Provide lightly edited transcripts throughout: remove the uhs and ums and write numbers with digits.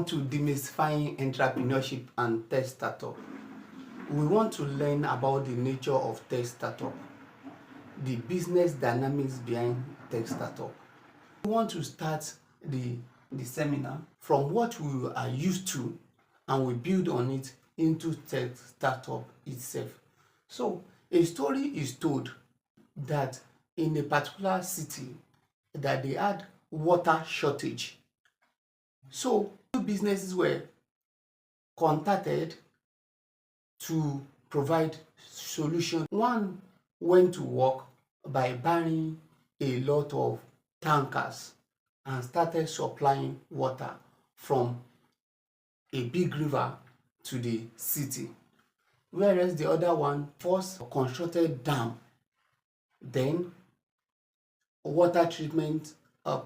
to Demystifying Entrepreneurship and Tech Startup. We want to learn about the nature of tech startup, the business dynamics behind tech startup. We want to start the seminar from what we are used to, and we build on it into tech startup itself. So a story is told that in a particular city that they had water shortage. So two businesses were contacted to provide solution. One went to work by buying a lot of tankers and started supplying water from a big river to the city, whereas the other one first constructed dam, then water treatment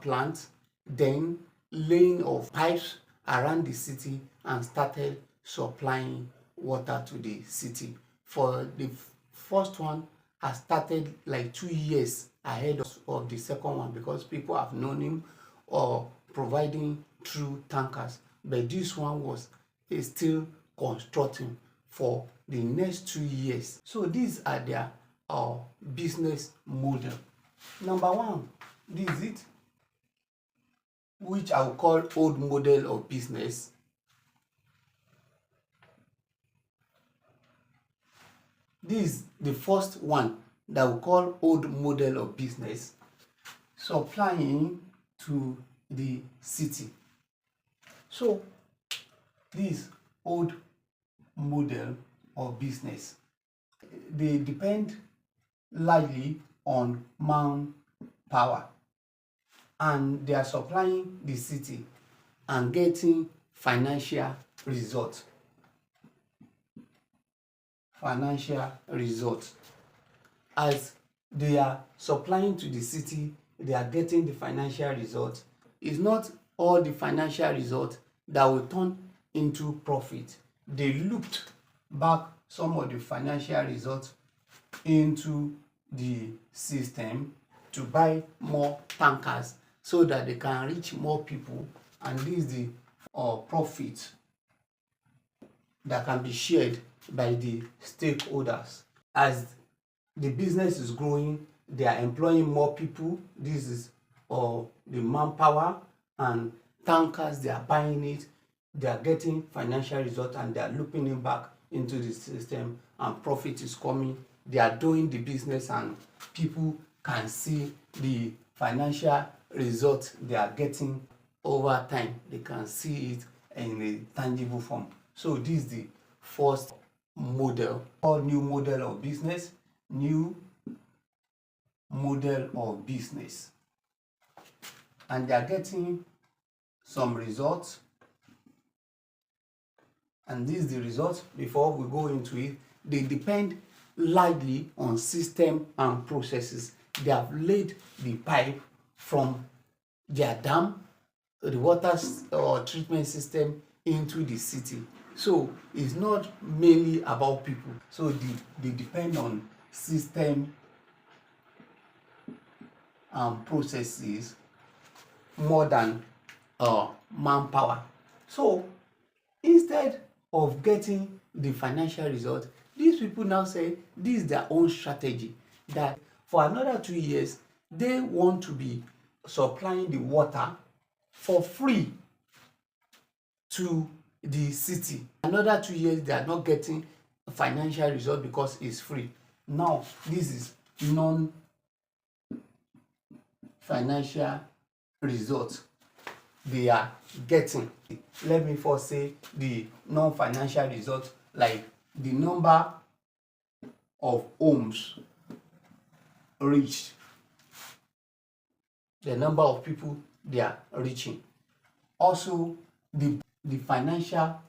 plant, then laying of pipes around the city and started supplying water to the city. For the first one has started like 2 years ahead of the second one because people have known him or providing through tankers, but this one was still constructing for the next 2 years. So these are their business model. Number one, this is it, which I will call old model of business. This is the first one that we call old model of business, supplying to the city. So this old model of business, they depend largely on manpower, and they are supplying the city and getting financial results. As they are supplying to the city, they are getting the financial results. It's not all the financial results that will turn into profit. They looped back some of the financial results into the system to buy more tankers so that they can reach more people, and this is the profit that can be shared by the stakeholders. As the business is growing, they are employing more people. This is the manpower, and tankers, they are buying it, they are getting financial results, and they are looping it back into the system, and profit is coming. They are doing the business and people can see the financial results they are getting over time. They can see it in a tangible form. So this is the first model, or new model of business. New model of business, and they are getting some results, and this is the results. Before we go into it, they depend largely on system and processes. They have laid the pipe from their dam, the water treatment system, into the city. So it's not mainly about people. So they depend on system and processes more than manpower. So instead of getting the financial result, these people now say this is their own strategy, that for another 2 years they want to be supplying the water for free to the city. Another 2 years they are not getting a financial result because it's free. Now this is non-financial results they are getting. Let me first say the non-financial results, like the number of homes reached, the number of people they are reaching. Also the financial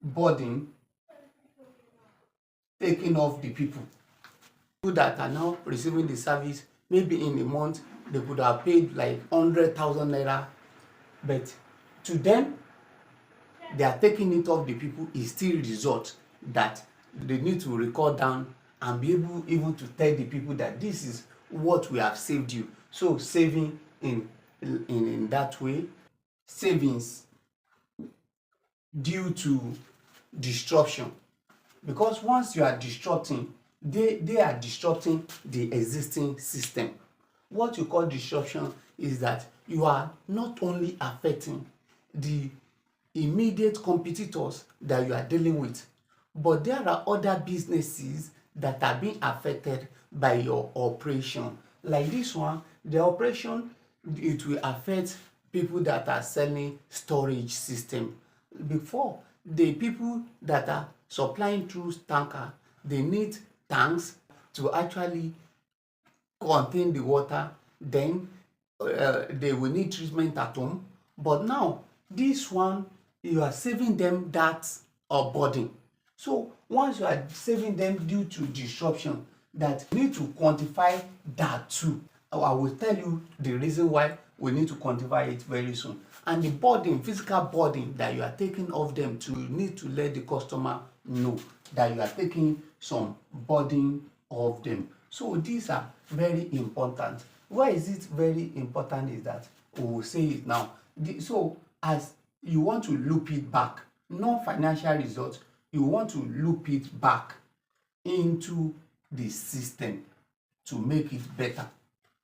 burden taking off the people that are now receiving the service. Maybe in a month they could have paid like 100,000 naira, but to them they are taking it off the people. Is still result that they need to record down and be able even to tell the people that this is what we have saved you. So saving in in that way. Savings due to disruption, because once you are disrupting, they are disrupting the existing system. What you call disruption is that you are not only affecting the immediate competitors that you are dealing with, but there are other businesses that are being affected by your operation. Like this one, the operation, it will affect people that are selling storage system. Before, the people that are supplying through tanker, they need tanks to actually contain the water, then they will need treatment at home. But now, this one, you are saving them that burden. So once you are saving them due to disruption, that you need to quantify that too. I will tell you the reason why we need to quantify it very soon. And the burden, physical burden that you are taking off them, to you need to let the customer know that you are taking some burden off them. So these are very important. Why is it very important is that we will say it now. So as you want to loop it back, non-financial results, you want to loop it back into the system to make it better.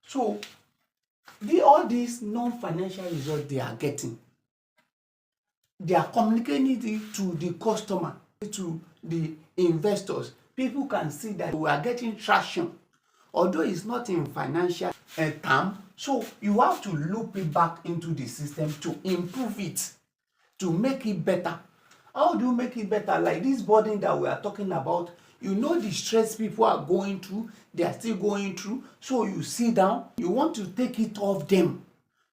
So all these non-financial results they are getting, they are communicating it to the customer, to the investors. People can see that we are getting traction, although it's not in financial term. So you have to loop it back into the system to improve it, to make it better. How do you make it better? Like this burden that we are talking about, you know the stress people are going through, they are still going through. So you sit down, you want to take it off them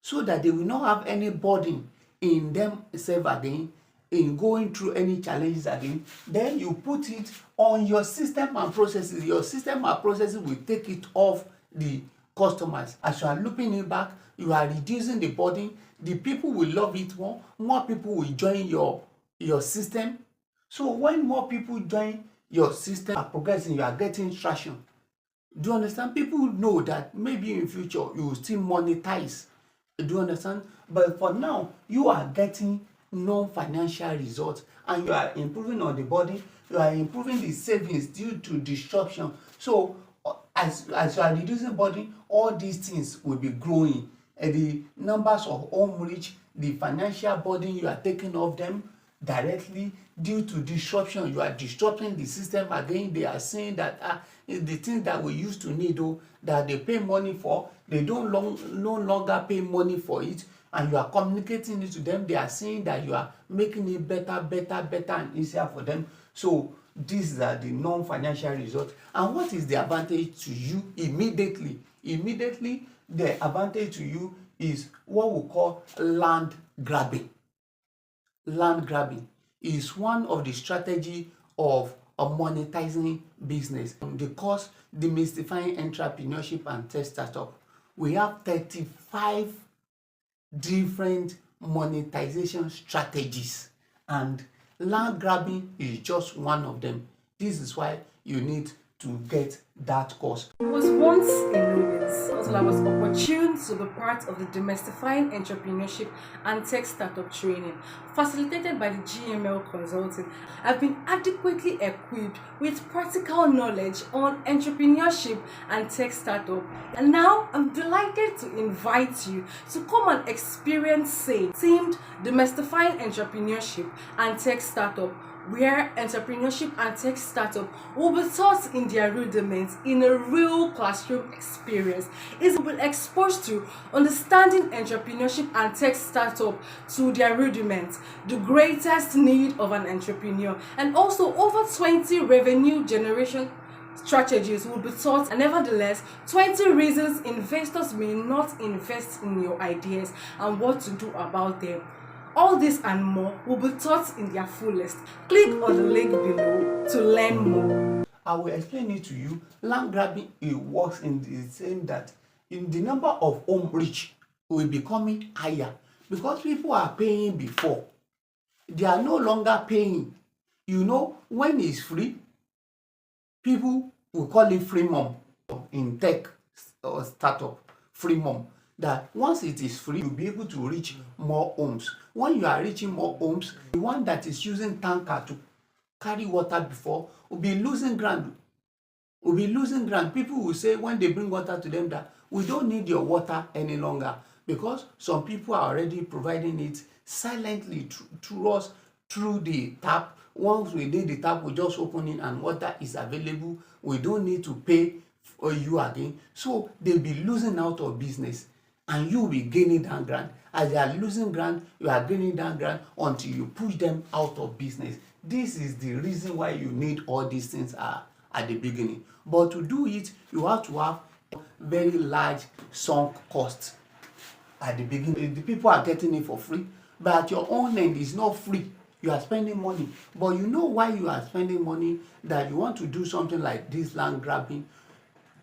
so that they will not have any burden in themselves again, in going through any challenges again. Then you put it on your system and processes. Your system and processes will take it off the customers. As you are looping it back, you are reducing the burden. The people will love it more. More people will join your system. So when more people join your system, are progressing, you are getting traction. Do you understand? People know that maybe in future you will still monetize. Do you understand? But for now, you are getting non-financial results and you are improving on the body, you are improving the savings due to disruption. So as you are reducing body, all these things will be growing. The numbers of home reach, the financial burden you are taking off them directly due to disruption. You are disrupting the system again. They are saying that the things that we used to need, that they pay money for, they don't no longer pay money for it, and you are communicating it to them. They are saying that you are making it better and easier for them. So these are the non-financial results. And what is the advantage to you immediately? Immediately, the advantage to you is what we call land grabbing. Land grabbing is one of the strategy of a monetizing business. The course Demystifying Entrepreneurship and Tech Startup, we have 35 different monetization strategies, and land grabbing is just one of them. This is why you need to get that course. I was once in Lewis until I was opportune to be part of the Demystifying Entrepreneurship and Tech Startup training facilitated by the GML Consulting. I've been adequately equipped with practical knowledge on entrepreneurship and tech startup. And now I'm delighted to invite you to come and experience SAY, themed Demystifying Entrepreneurship and Tech Startup, where entrepreneurship and tech startup will be taught in their rudiments in a real classroom experience. It will be exposed to understanding entrepreneurship and tech startup to their rudiments, the greatest need of an entrepreneur, and also over 20 revenue generation strategies will be taught, and nevertheless 20 reasons investors may not invest in your ideas and what to do about them. All this and more will be taught in their fullest. Click on the link below to learn more. I will explain it to you. Land grabbing, it works in the saying that in the number of home reach will be becoming higher because people are paying before. They are no longer paying. You know, when it's free, people will call it free mom in tech or startup. Free mom. that once it is free, you'll be able to reach more homes. When you are reaching more homes, the one that is using tanker to carry water before will be losing ground. People will say when they bring water to them that we don't need your water any longer, because some people are already providing it silently to us through the tap. Once we need the tap, we just open it and water is available. We don't need to pay for you again. So they'll be losing out of business and you will be gaining that ground. As they are losing ground, you are gaining that ground until you push them out of business. This is the reason why you need all these things at the beginning. But to do it, you have to have very large sunk costs at the beginning. The people are getting it for free, but at your own end, it's not free. You are spending money. But you know why you are spending money? That you want to do something like this land grabbing,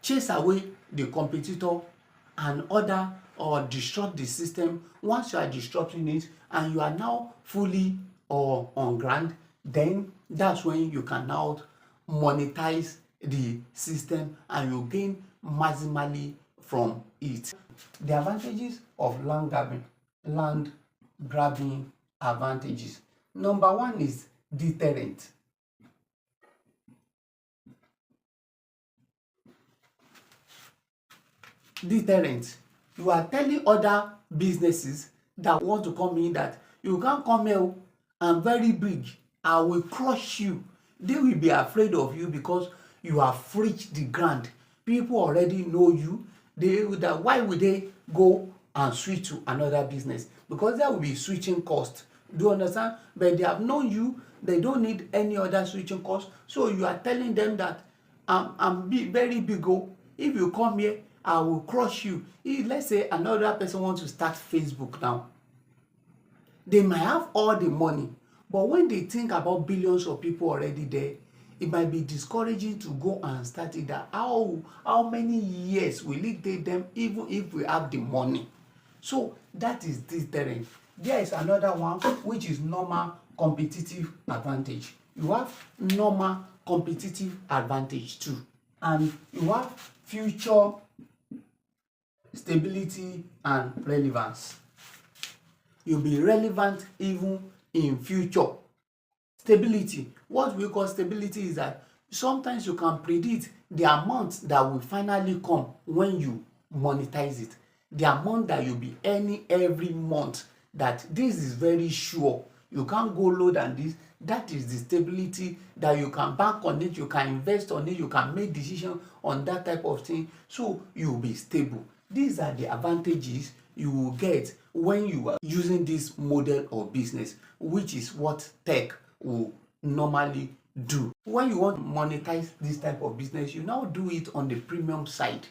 chase away the competitor and order or disrupt the system. Once you are disrupting it and you are now fully or on ground, then that's when you can now monetize the system and you gain maximally from it. The advantages of land grabbing advantages. Number one is deterrent. Deterrent. You are telling other businesses that want to come in that you can't come here, I'm very big, I will crush you. They will be afraid of you because you have reached the ground. People already know you. Why would they go and switch to another business? Because there will be switching cost. Do you understand? But they have known you. They don't need any other switching cost. So you are telling them that I'm very big. If you come here, I will crush you. Let's say another person wants to start Facebook now. They might have all the money, but when they think about billions of people already there, it might be discouraging to go and start it. That how many years will it take them even if we have the money? So that is deterrent. There is another one which is normal competitive advantage. You have normal competitive advantage too, and you have future stability and relevance. You'll be relevant even in future. Stability. What we call stability is that sometimes you can predict the amount that will finally come when you monetize it. The amount that you'll be earning every month, that this is very sure. You can't go lower than this. That is the stability that you can bank on it, you can invest on it, you can make decisions on that type of thing. So you'll be stable. These are the advantages you will get when you are using this model of business, which is what tech will normally do. When you want to monetize this type of business, you now do it on the premium side.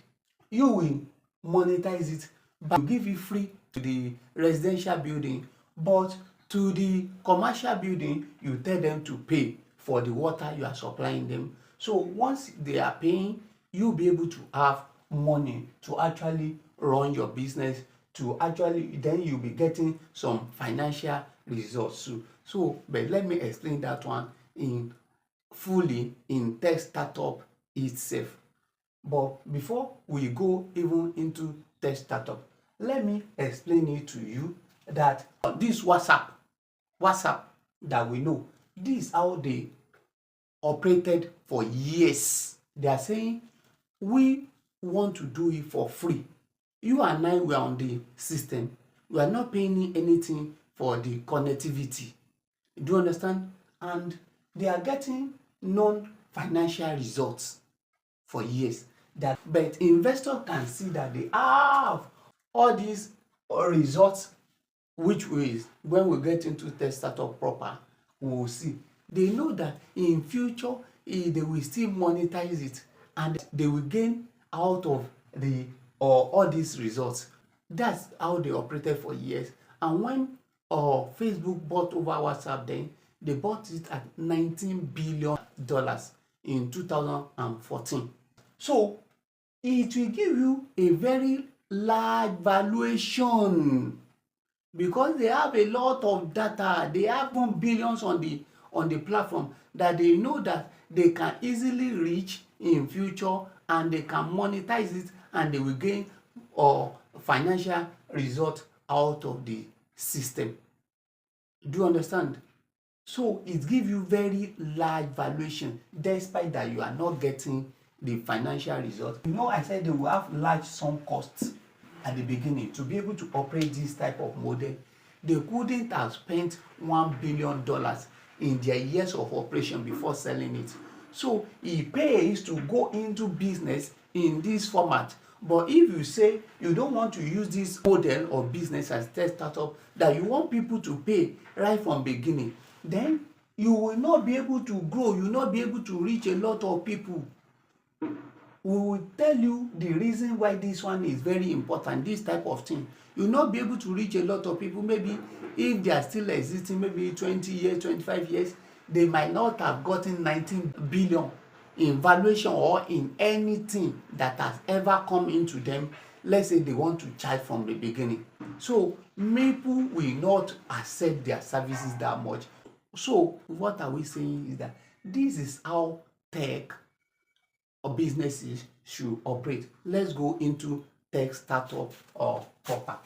You will monetize it by give it free to the residential building, but to the commercial building, you tell them to pay for the water you are supplying them. So once they are paying, you'll be able to have money to actually run your business, then you'll be getting some financial results too. So but let me explain that one fully in tech startup itself. But before we go even into tech startup, let me explain it to you that this WhatsApp that we know, this is how they operated for years. They are saying we want to do it for free. You and I were on the system. We are not paying anything for the connectivity. Do you understand? And they are getting non-financial results for years. But investors can see that they have all these results, which is when we get into tech startup proper, we will see. They know that in future they will still monetize it and they will gain out of all these results. That's how they operated for years. And when Facebook bought over WhatsApp, then they bought it at $19 billion in 2014. So it will give you a very large valuation because they have a lot of data. They have billions on the platform that they know that they can easily reach in future, and they can monetize it and they will gain financial result out of the system. Do you understand? So it gives you very large valuation despite that you are not getting the financial result. You know, I said they will have large sum costs at the beginning to be able to operate this type of model. They couldn't have spent $1 billion in their years of operation before selling it. So it pays to go into business in this format. But if you say you don't want to use this model of business as test startup, that you want people to pay right from beginning, then you will not be able to grow, you will not be able to reach a lot of people. We will tell you the reason why this one is very important, this type of thing. You will not be able to reach a lot of people. Maybe if they are still existing, maybe 20 years, 25 years, they might not have gotten 19 billion in valuation or in anything that has ever come into them. Let's say they want to charge from the beginning. So people will not accept their services that much. So what are we saying is that this is how tech or businesses should operate. Let's go into tech startup or proper.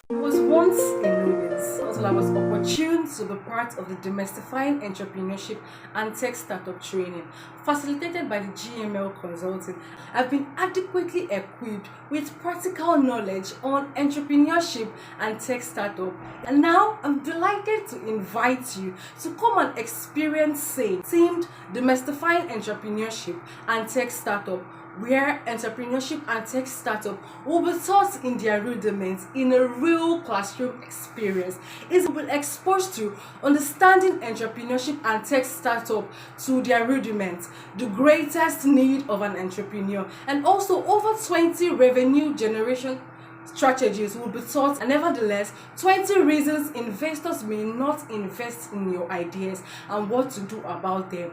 I was once in Nubis until I was opportune to be part of the Demystifying Entrepreneurship and Tech Startup training facilitated by the GML Consulting. I've been adequately equipped with practical knowledge on entrepreneurship and tech startup. And now I'm delighted to invite you to come and experience themed Demystifying Entrepreneurship and Tech Startup, where entrepreneurship and tech startup will be taught in their rudiments in a real classroom experience. It will be exposed to understanding entrepreneurship and tech startup to their rudiments, the greatest need of an entrepreneur, and also over 20 revenue generation strategies will be taught, and nevertheless 20 reasons investors may not invest in your ideas and what to do about them.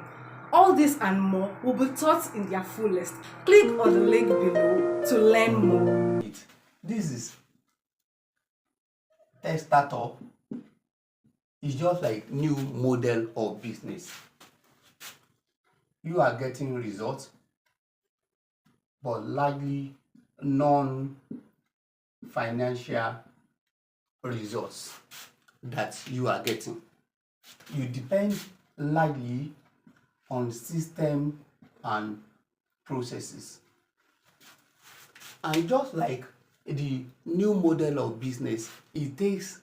All this and more will be taught in their fullest. Click on the link below to learn more. This is tech startup. It's just like new model of business. You are getting results, but largely non-financial results that you are getting. You depend largely on system and processes. And just like the new model of business, it takes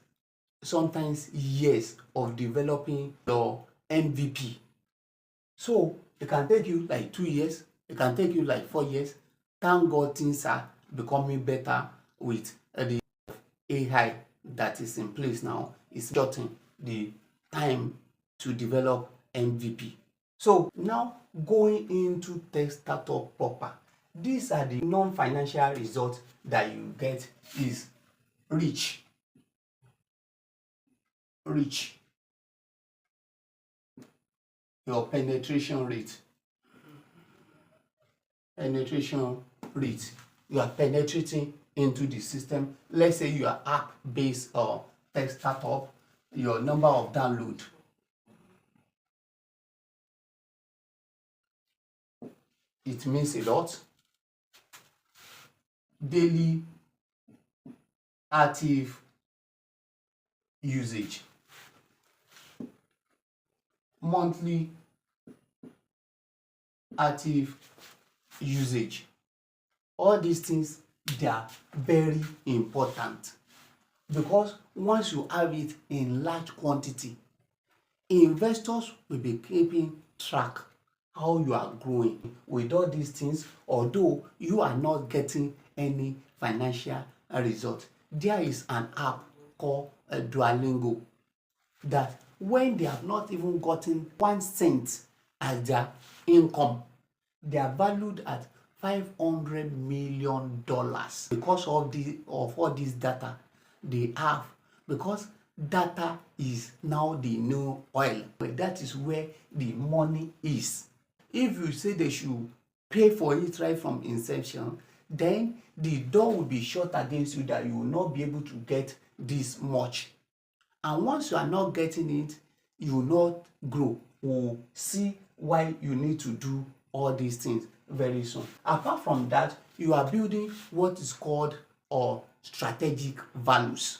sometimes years of developing your MVP. So it can take you like 2 years, it can take you like 4 years. Thank God things are becoming better with the AI that is in place now. It's shortening the time to develop MVP. So now going into tech startup proper, these are the non-financial results that you get is reach. Your penetration rate. You are penetrating into the system. Let's say you are app-based or tech startup, your number of download. It means a lot. Daily active usage, monthly active usage. All these things, they are very important, because once you have it in large quantity, investors will be keeping track how you are growing with all these things. Although you are not getting any financial result, there is an app called Duolingo that when they have not even gotten 1 cent as their income, they are valued at $500 million because of all this data they have. Because data is now the new oil, but that is where the money is. If you say they should pay for it right from inception, then the door will be shut against you, that you will not be able to get this much. And once you are not getting it, you will not grow. We'll see why you need to do all these things very soon. Apart from that, you are building what is called or strategic values.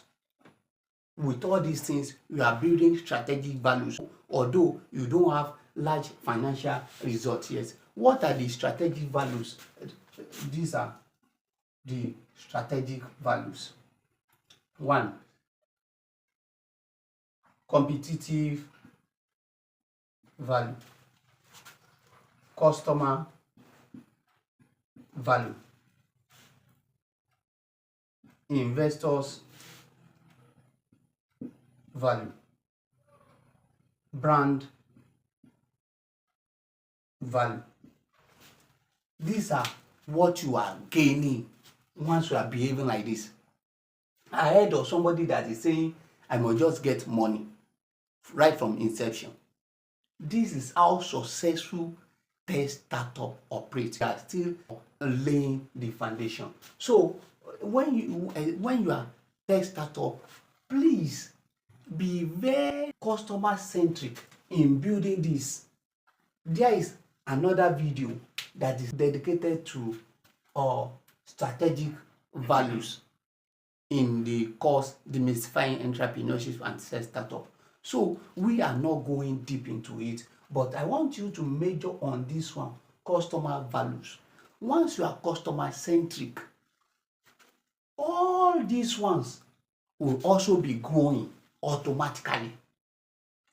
With all these things, you are building strategic values, although you don't have large financial results yet. What are the strategic values? These are the strategic values. 1, competitive value, customer value, investors value, brand value. These are what you are gaining once you are behaving like this. I heard of somebody that is saying, I must just get money right from inception. This is how successful tech startup operates. They are still laying the foundation. So when you are tech startup, please be very customer centric in building this. There is another video that is dedicated to strategic values in the course Demystifying Entrepreneurship and Tech Startup. So we are not going deep into it, but I want you to major on this one, customer values. Once you are customer centric, all these ones will also be growing automatically.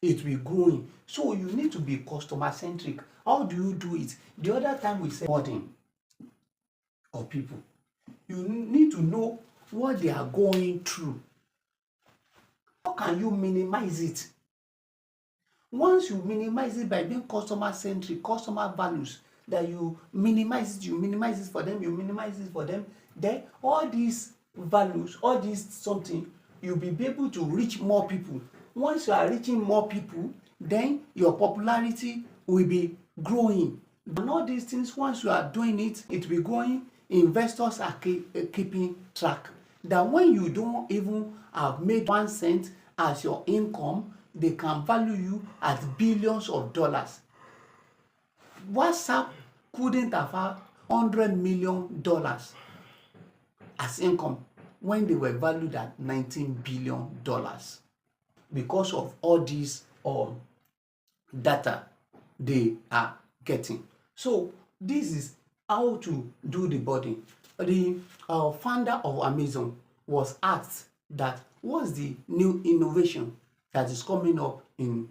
It will be growing. So you need to be customer centric. How do you do it? The other time we said boarding of people. You need to know what they are going through. How can you minimize it? Once you minimize it by being customer centric, customer values, that you minimize it for them, you minimize it for them, then all these values, all this something, you'll be able to reach more people. Once you are reaching more people, then your popularity will be growing. And all these things, once you are doing it, it will be growing. Investors are keeping track. That when you don't even have made 1 cent as your income, they can value you at billions of dollars. WhatsApp couldn't have had $100 million as income when they were valued at $19 billion because of all these data they are getting. So this is how to do the boarding. The founder of Amazon was asked that what's the new innovation that is coming up in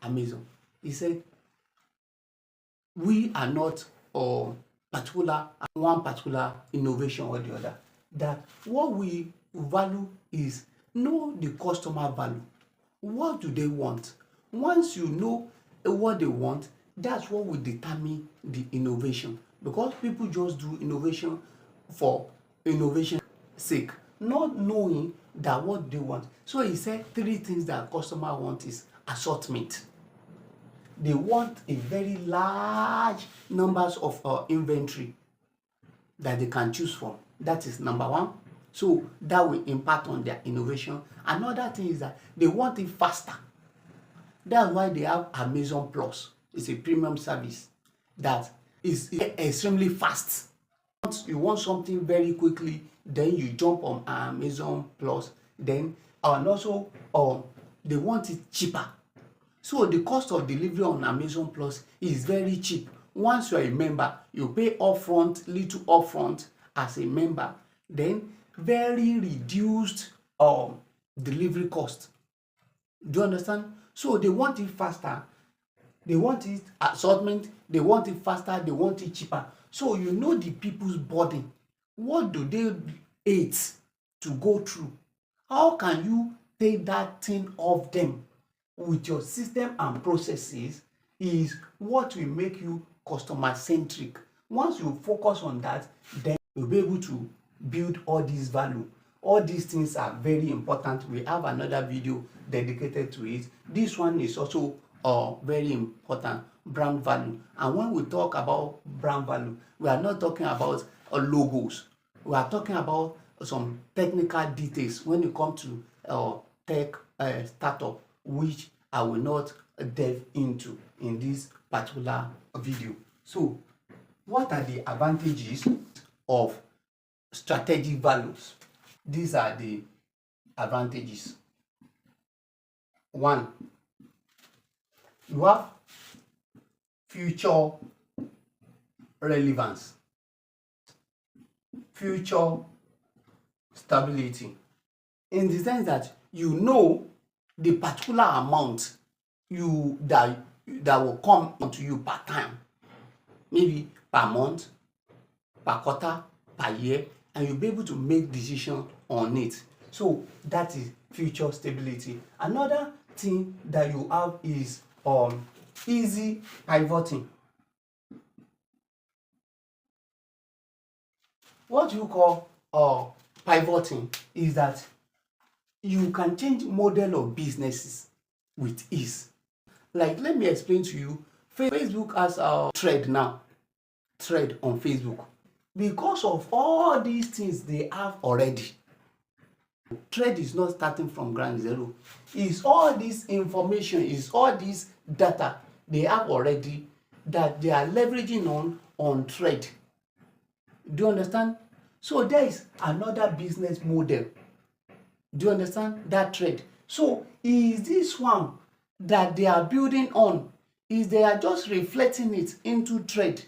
Amazon. He said, we are not one particular innovation or the other. That what we value is know the customer value. What do they want? Once you know what they want, that's what will determine the innovation. Because people just do innovation for innovation sake, not knowing that what they want. So he said 3 things that customer want is assortment. They want a very large numbers of inventory that they can choose from. That is number 1. So that will impact on their innovation. Another thing is that they want it faster. That's why they have Amazon Plus. It's a premium service that is extremely fast. Once you want something very quickly, then you jump on Amazon Plus. Then and also they want it cheaper. So the cost of delivery on Amazon Plus is very cheap. Once you are a member, you pay little upfront as a member, then very reduced delivery cost. Do you understand? So they want it faster, they want it assortment, they want it faster, they want it cheaper. So you know the people's body. What do they hate to go through? How can you take that thing off them with your system and processes is what will make you customer centric. Once you focus on that, then you'll be able to build all these value. All these things are very important. We have another video dedicated to it. This one is also very important, brand value. And when we talk about brand value, we are not talking about logos. We are talking about some technical details when it comes to tech startup, which I will not delve into in this particular video. So what are the advantages of strategic values. These are the advantages. One, you have future relevance, future stability, in the sense that you know the particular amount that will come onto you per time, maybe per month, per quarter, per year, and you'll be able to make decision on it. So that is future stability. Another thing that you have is easy pivoting. What you call pivoting is that you can change model of businesses with ease. Like, let me explain to you. Facebook has a thread now, thread on Facebook. Because of all these things they have already, thread is not starting from ground zero. It's all this information, it's all this data they have already that they are leveraging on thread. Do you understand? So there is another business model. Do you understand that thread? So is this one that they are building on, is they are just reflecting it into thread.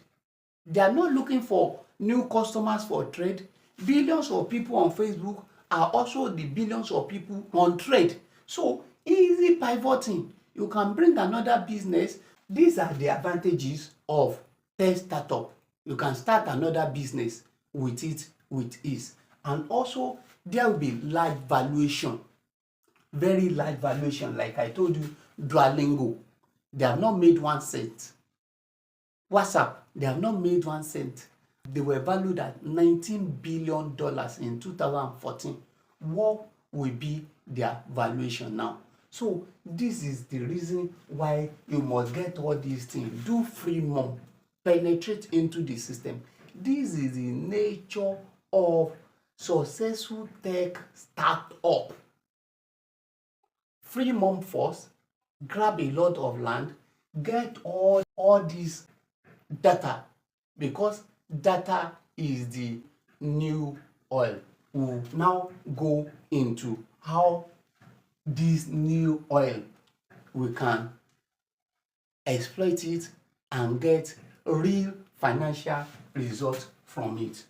They are not looking for new customers for thread. Billions of people on Facebook are also the billions of people on thread. So easy pivoting. You can bring another business. These are the advantages of tech startup. You can start another business with it with ease. And also there will be large valuation, very large valuation. Like I told you, Duolingo, they have not made 1 cent. WhatsApp, they have not made 1 cent. They were valued at $19 billion in 2014. What will be their valuation now? So this is the reason why you must get all these things. Do free money, penetrate into the system. This is the nature of successful tech startup. Free money first, grab a lot of land, get all this data, because data is the new oil. We'll now go into how this new oil we can exploit it and get real financial results from it.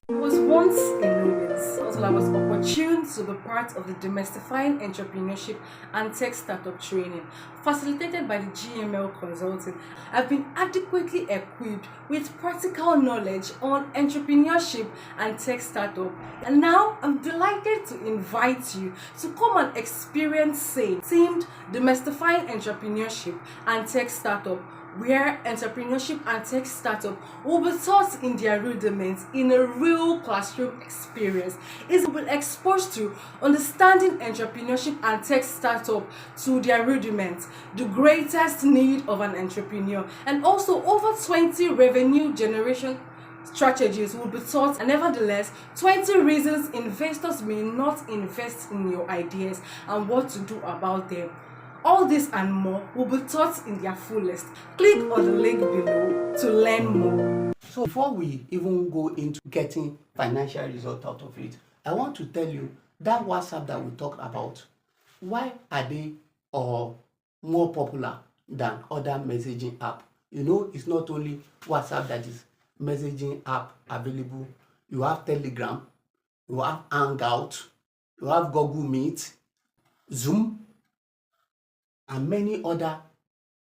I was once in Nubis until I was opportune to be part of the Demystifying Entrepreneurship and Tech Startup training facilitated by the GML Consulting. I've been adequately equipped with practical knowledge on entrepreneurship and tech startup. And now I'm delighted to invite you to come and experience themed Demystifying Entrepreneurship and Tech Startup, where entrepreneurship and tech startup will be taught in their rudiments in a real classroom experience. It will be exposed to understanding entrepreneurship and tech startup to their rudiments, the greatest need of an entrepreneur, and also over 20 revenue generation strategies will be taught, and nevertheless 20 reasons investors may not invest in your ideas and what to do about them. All this and more will be taught in their fullest. Click on the link below to learn more. So before we even go into getting financial result out of it, I want to tell you that WhatsApp that we talked about, why are they more popular than other messaging app? You know, it's not only WhatsApp that is messaging app available. You have Telegram, you have Hangout, you have Google Meet, Zoom, and many other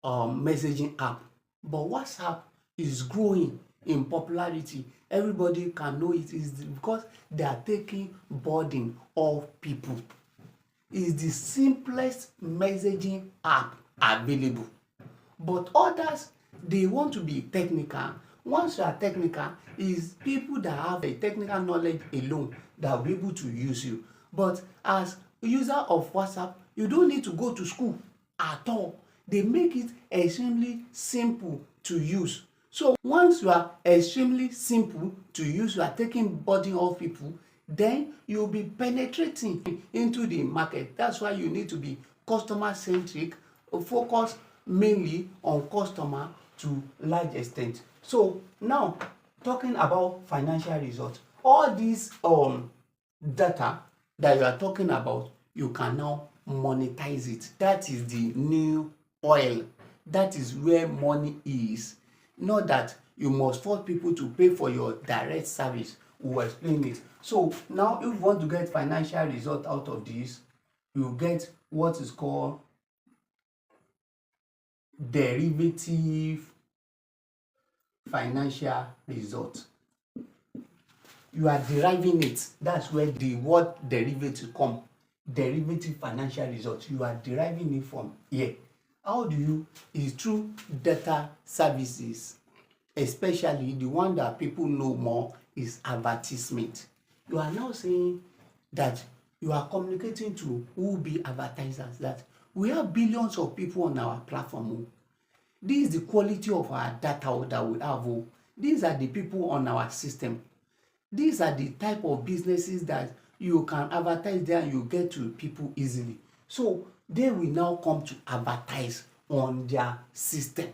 messaging app. But WhatsApp is growing in popularity. Everybody can know it is because they are taking burden of people. It's the simplest messaging app available. But others, they want to be technical. Once you are technical, is people that have a technical knowledge alone that will be able to use you. But as a user of WhatsApp, you don't need to go to school at all. They make it extremely simple to use. So once you are extremely simple to use, you are taking burden off people, then you'll be penetrating into the market. That's why you need to be customer centric, focus mainly on customer to large extent. So now talking about financial results, all these data that you are talking about, you can now monetize it. That is the new oil. That is where money is. Not that you must force people to pay for your direct service. We will explain it. So now if you want to get financial result out of this, you get what is called derivative financial result. You are deriving it. That's where the word derivative come. Derivative financial result. You are deriving it from here. How do you? Is through data services, especially the one that people know more is advertisement. You are now saying that you are communicating to who will be advertisers, that we have billions of people on our platform. This is the quality of our data that we have. These are the people on our system. These are the type of businesses that you can advertise there and you get to people easily. So they will now come to advertise on their system.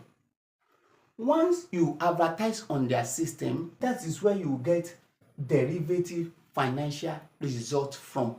Once you advertise on their system, that is where you get derivative financial result from.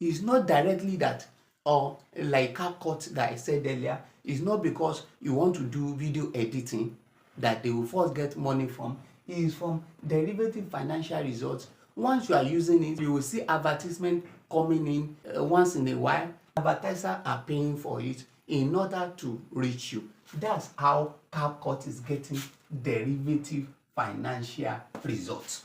It's not directly that, or like CapCut that I said earlier, it's not because you want to do video editing that they will first get money from. It is from derivative financial results. Once you are using it, you will see advertisement coming in once in a while. Advertisers are paying for it in order to reach you. That's how CapCut is getting derivative financial results.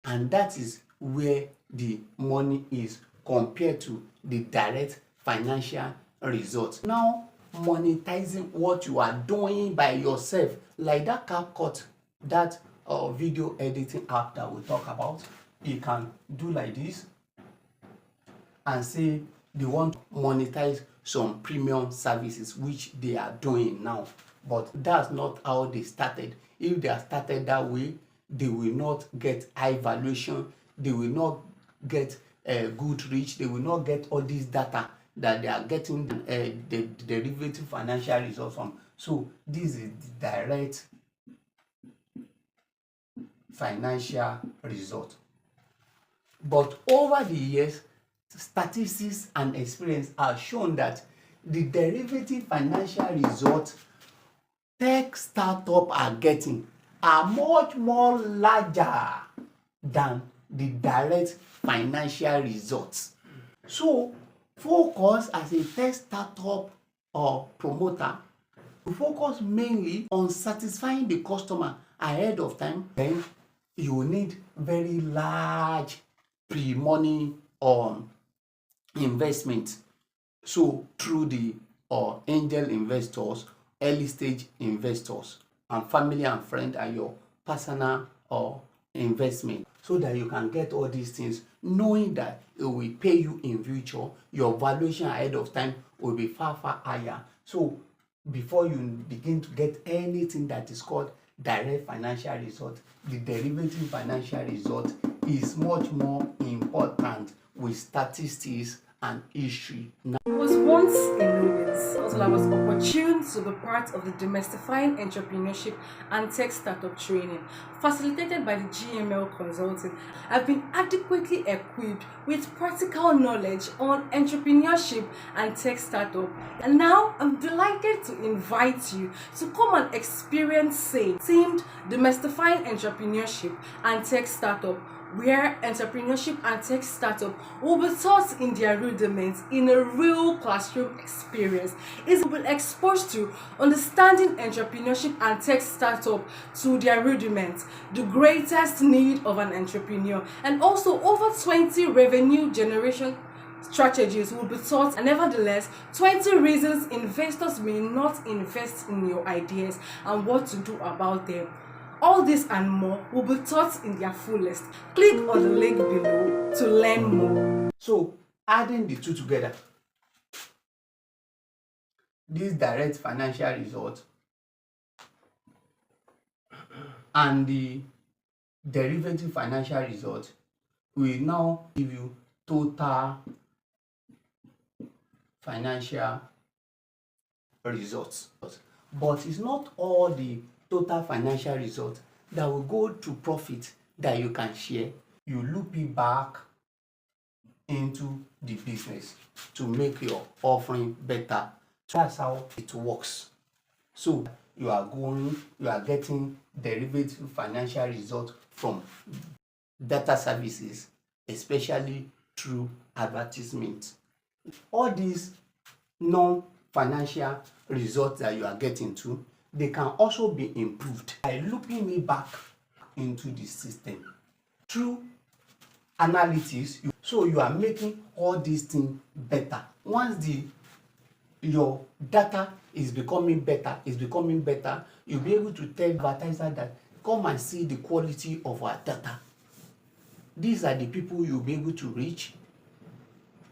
And that is where the money is compared to the direct financial results. Now, monetizing what you are doing by yourself, like that CapCut, that video editing app that we talk about, you can do like this and say they want to monetize some premium services, which they are doing now. But that's not how they started. If they are started that way, they will not get high valuation, they will not get good reach, they will not get all this data that they are getting the derivative financial results from. So this is the direct financial result. But over the years, statistics and experience have shown that the derivative financial results tech startups are getting are much more larger than the direct financial results. So focus as a tech startup or promoter, focus mainly on satisfying the customer ahead of time. Then you will need very large pre-money investment. So through the angel investors, early stage investors, and family and friend and your personal investment, so that you can get all these things, knowing that it will pay you in future. Your valuation ahead of time will be far higher. So before you begin to get anything that is called direct financial result, the derivative financial result is much more important with statistics and history. I was once in Nubis until I was opportune to be part of the Demystifying Entrepreneurship and Tech Startup training facilitated by the GML Consulting. I've been adequately equipped with practical knowledge on entrepreneurship and tech startup. And now I'm delighted to invite you to come and experience themed Demystifying Entrepreneurship and Tech Startup, where entrepreneurship and tech startup will be taught in their rudiments in a real classroom experience. It will be exposed to understanding entrepreneurship and tech startup to their rudiments, the greatest need of an entrepreneur, and also over 20 revenue generation strategies will be taught, and nevertheless 20 reasons investors may not invest in your ideas and what to do about them. All this and more will be taught in their fullest. Click on the link below to learn more. So, adding the two together, this direct financial result and the derivative financial result will now give you total financial results. But it's not all the total financial result that will go to profit that you can share, you loop it back into the business to make your offering better. So that's how it works. So you are getting derivative financial results from data services, especially through advertisement. All these non-financial results that you are getting to, they can also be improved by looping it back into the system through analytics. So you are making all these things better. Once your data is becoming better, you'll be able to tell advertiser that come and see the quality of our data. These are the people you'll be able to reach,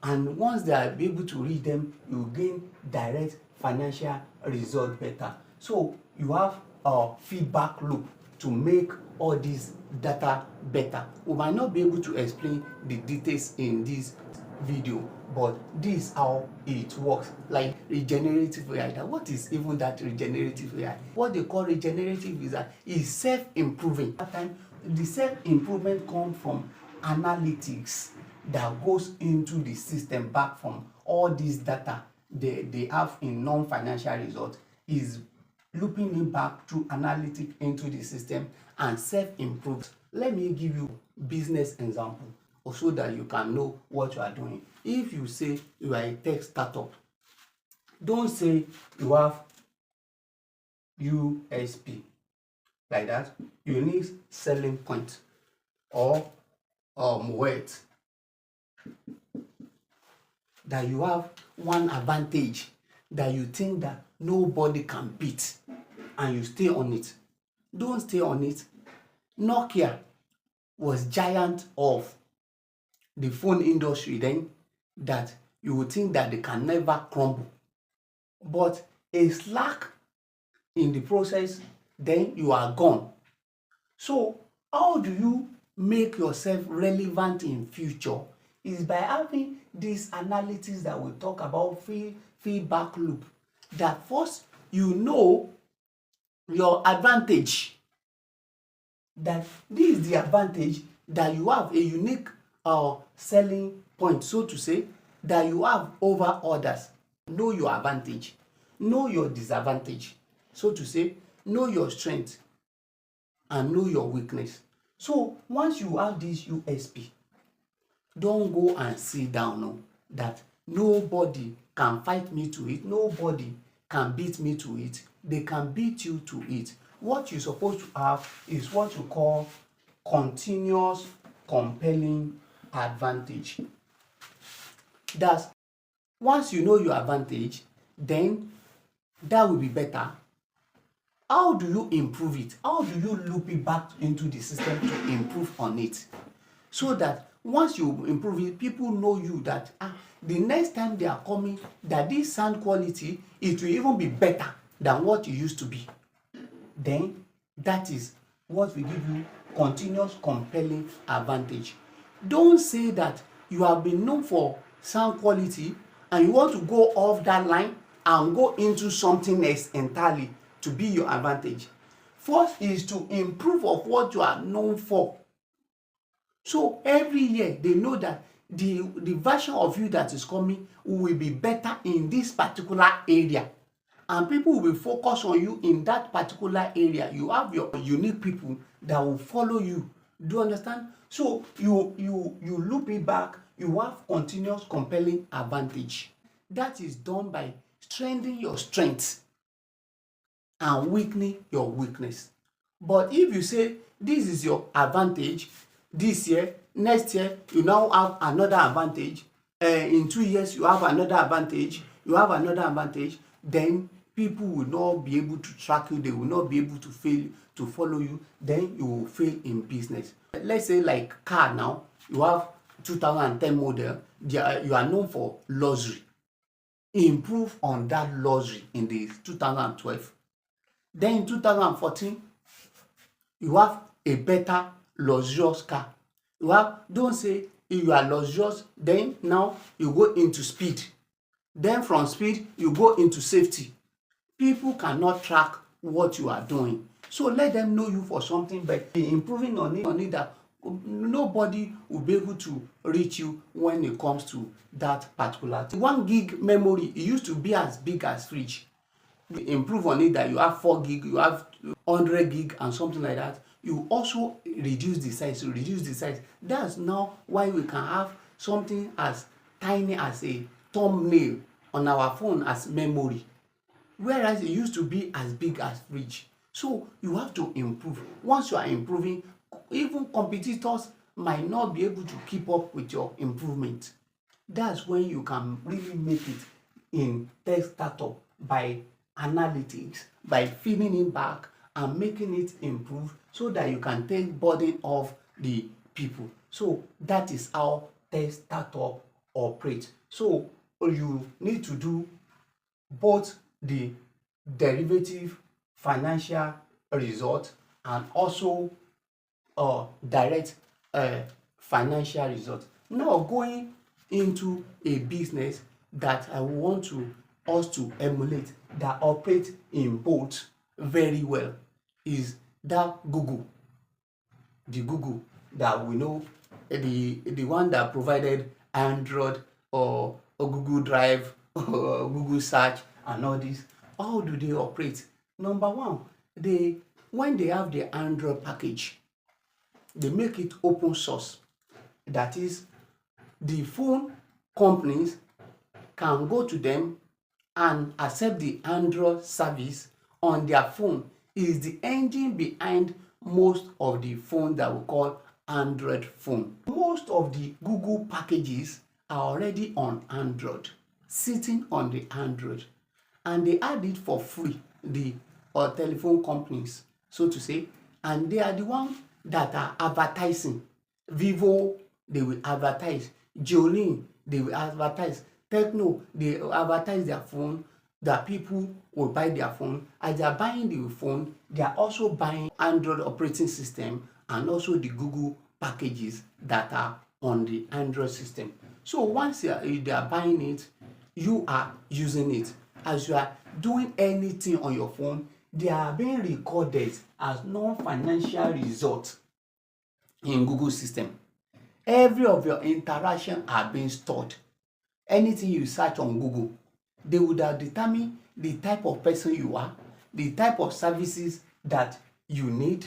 and once they are able to reach them, you gain direct financial result better. So you have a feedback loop to make all this data better. We might not be able to explain the details in this video, but this is how it works. Like regenerative AI. What is even that regenerative AI? What they call regenerative is that it's self-improving. At time, the self-improvement comes from analytics that goes into the system back from all this data they have in non-financial results, is looping it back through analytics into the system and self-improves. Let me give you business example so that you can know what you are doing. If you say you are a tech startup, don't say you have USP like that, unique selling point or weight, that you have one advantage that you think that nobody can beat, and you stay on it. Don't stay on it. Nokia was giant of the phone industry then, that you would think that they can never crumble. But a slack in the process, then you are gone. So how do you make yourself relevant in future? Is by having this analytics that we talk about, feedback loop. That first you know your advantage, that this is the advantage that you have, a unique selling point, so to say, that you have over others. Know your advantage, know your disadvantage, so to say, know your strength and know your weakness. So once you have this USP, don't go and sit down. No, that nobody can fight me to it, nobody can beat me to it. They can beat you to it. What you're supposed to have is what you call continuous compelling advantage. That's once you know your advantage, then that will be better. How do you improve it? How do you loop it back into the system to improve on it? So that once you improve it, people know you, that the next time they are coming, that this sound quality, it will even be better than what you used to be. Then that is what will give you continuous compelling advantage. Don't say that you have been known for sound quality and you want to go off that line and go into something else entirely to be your advantage. First is to improve of what you are known for. So every year they know that the version of you that is coming will be better in this particular area, and people will be focused on you in that particular area. You have your unique people that will follow you. Do you understand? So you loop it back. You have continuous compelling advantage. That is done by strengthening your strength and weakening your weakness. But if you say this is your advantage this year, next year you now have another advantage, in 2 years you have another advantage, then people will not be able to track you, they will not be able to follow you, then you will fail in business. Let's say like car now, you have 2010 model, you are known for luxury. Improve on that luxury in the 2012. Then in 2014, you have a better luxurious car. Don't say if you are luxurious, then now you go into speed. Then from speed, you go into safety. People cannot track what you are doing. So let them know you for something, but improving on it that nobody will be able to reach you when it comes to that particular thing. 1 gig memory, it used to be as big as fridge. You improve on it that you have 4 gig, you have 100 gig and something like that. You also reduce the size. That's now why we can have something as tiny as a thumbnail on our phone as memory, whereas it used to be as big as fridge. So you have to improve. Once you are improving, even competitors might not be able to keep up with your improvement. That's when you can really make it in tech startup, by analytics, by feeding it back and making it improve so that you can take burden off the people. So that is how tech startup operates. So you need to do both the derivative financial result and also direct financial result. Now going into a business that I want us to emulate, that operate in both very well, is that Google. The Google that we know, the one that provided Android or Google Drive or Google Search and all this. How do they operate? Number one, when they have the Android package, they make it open source. That is, the phone companies can go to them and accept the Android service on their phone. Is the engine behind most of the phone that we call Android phone. Most of the Google packages are already on Android, sitting on the Android, and they add it for free, the telephone companies, so to say, and they are the ones that are advertising. Vivo, they will advertise. Jolene, they will advertise. Techno, they advertise their phone, that people will buy their phone. As they are buying the phone, they are also buying Android operating system and also the Google packages that are on the Android system. So once they are buying it, you are using it. As you are doing anything on your phone, they are being recorded as non-financial results in Google system. Every of your interaction are being stored. Anything you search on Google, they would have determined the type of person you are, the type of services that you need,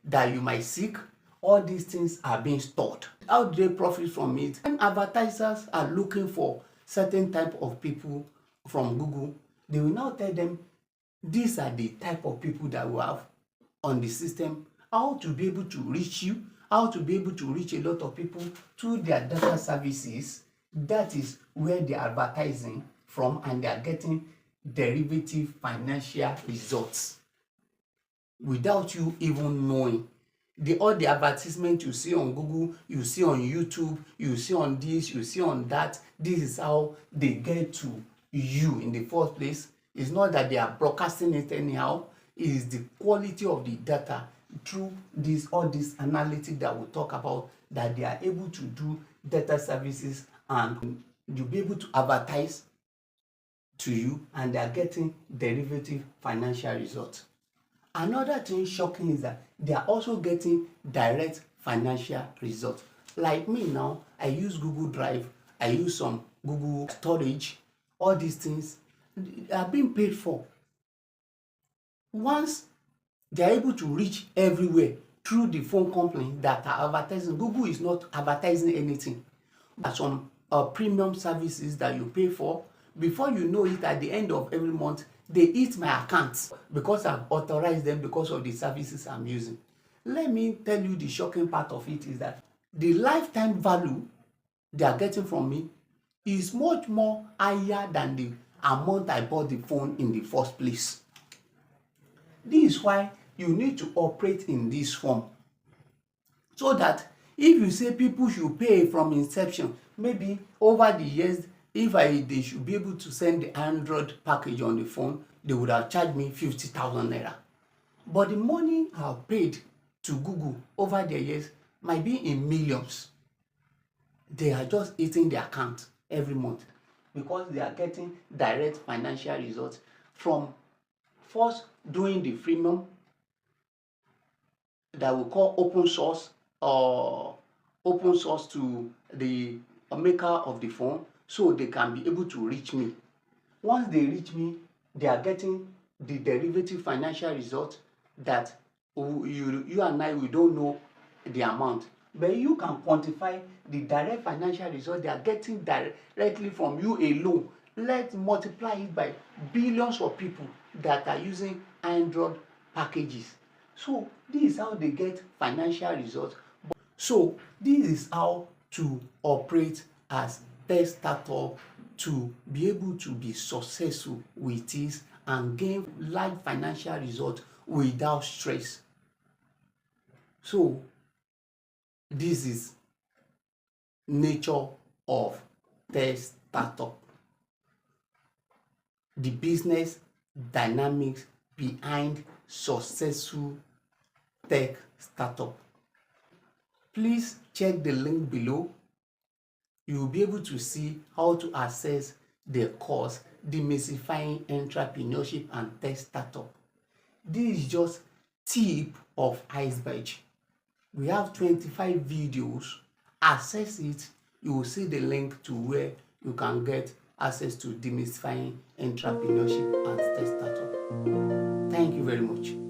that you might seek. All these things are being stored. How do they profit from it? When advertisers are looking for certain type of people from Google, they will now tell them these are the type of people that we have on the system, how to be able to reach you, how to be able to reach a lot of people through their data services. That is where they are advertising from, and they are getting derivative financial results without you even knowing. All the advertisement you see on Google, you see on YouTube, you see on this, you see on that. This is how they get to you in the first place. It's not that they are broadcasting it anyhow. It is the quality of the data through all this analytics that we talk about, that they are able to do data services, and you'll be able to advertise to you, and they are getting derivative financial results. Another thing shocking is that they are also getting direct financial results. Like me now, I use Google Drive, I use some Google storage. All these things are being paid for. Once they are able to reach everywhere through the phone company that are advertising, Google is not advertising anything. There are some premium services that you pay for. Before you know it, at the end of every month, they eat my accounts because I've authorized them because of the services I'm using. Let me tell you, the shocking part of it is that the lifetime value they are getting from me is much more higher than the amount I bought the phone in the first place. This is why you need to operate in this form, so that if you say people should pay from inception, maybe over the years, if they should be able to send the Android package on the phone, they would have charged me 50,000 naira. But the money I've paid to Google over the years might be in millions. They are just eating their account every month because they are getting direct financial results from first doing the freemium that we call open source open source to the maker of the phone, so they can be able to reach me. Once they reach me, they are getting the derivative financial result that you and I, we don't know the amount, but you can quantify the direct financial result they are getting directly from you alone. Let's multiply it by billions of people that are using Android packages. So this is how they get financial results. So this is how to operate as tech startup, to be able to be successful with this and gain large financial results without stress. So this is nature of tech startup, the business dynamics behind successful tech startup. Please check the link below. You will be able to see how to access the course Demystifying Entrepreneurship and Tech Startup. This is just tip of iceberg. We have 25 videos. Access it. You will see the link to where you can get access to Demystifying Entrepreneurship and Tech Startup. Thank you very much.